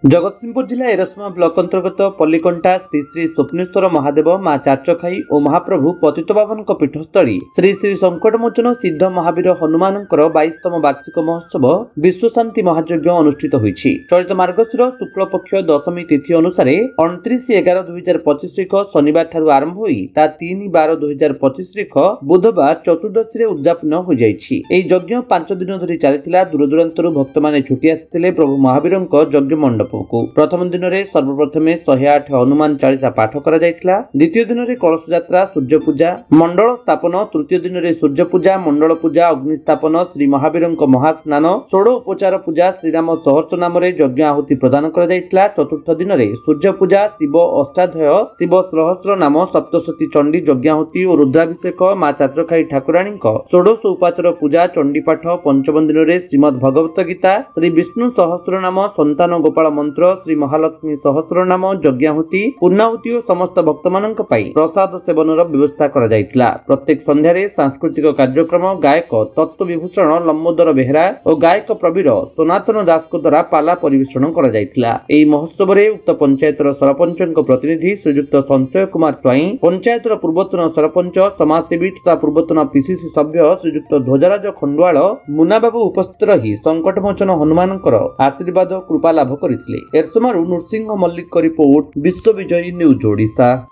जगतसिंहपुर जिला एरसमा ब्लॉक अंतर्गत पल्लीकंटा श्री श्री स्वप्नेश्वर महादेव मां चारचखाई और महाप्रभु पतितपावन पीठस्थली श्री श्री संकटमोचन सिद्ध महावीर हनुमान 22तम वार्षिक महोत्सव विश्वशांति महायज्ञ अनुष्ठित होईछि। चलित मार्गशीर शुक्ल पक्ष दशमी तिथि अनुसार 29/11/2025 शनिवार ठारू आरंभ होई ता 3/12/2025 बुधवार चतुर्दशी रे उद्यापन हो जाईछि। एई यज्ञ 5 दिन धरि चलिथिला। दूरदूरांतरु भक्त माने छुटी आसिथिले प्रभु महावीरंक यज्ञ मंडप। प्रथम दिन में सर्वप्रथम 108 हनुमान चालीसा पाठ करा जायतिला। द्वितीय दिन में कलश यात्रा, सूर्य पूजा, मंडल स्थापन, तृतीय दिन में सूर्य पूजा, मंडल पूजा, अग्नि स्थापन, श्री महावीर महास्नान, षोड़ उपचार पूजा, श्रीराम सहस्र नाम यज्ञ आहुति प्रदान करा जायतिला। चतुर्थ दिन में सूर्य पूजा, शिव अष्टाध्याय, शिव सहस्र नाम, सप्तशती चंडी यज्ञाहुति और रुद्राभिषेक, मां चारचखाई ठाकुराणी षोडश उपाचार पूजा, चंडीपाठ। पंचम दिन में श्रीमद भगवत गीता, श्री विष्णु सहस्र नाम, संतान गोपाल मंत्र, श्री महालक्ष्मी सहस्र नाम, यज्ञाहुति, पूर्णाहुति और समस्त भक्त मानक पई प्रसाद सेवनर व्यवस्था करा जायतिला। प्रत्येक संध्यारे सांस्कृतिक कार्यक्रम गायक तत्व विभूषण लंबोदर बेहरा और गायक प्रवीर सनातन दास द्वारा पाला परिवेषण करा जायतिला। एई महोत्सव रे उक्त पंचायतर सरपंचक प्रतिनिधि श्रीयुक्त संजय कुमार स्वाई, पंचायतर पूर्वतन सरपंच, समाजसेवी तथा पूर्वतन पीसीसी सभ्य श्रीयुक्त ध्वजराज खंडवाल, मुनाबाबू उपस्थित रही संकटमोचन हनुमानकर आशीर्वाद कृपा लाभ करथिले। एरसमारू नृसिंह मल्लिक रिपोर्ट, विश्व विजयी न्यूज ओडिशा।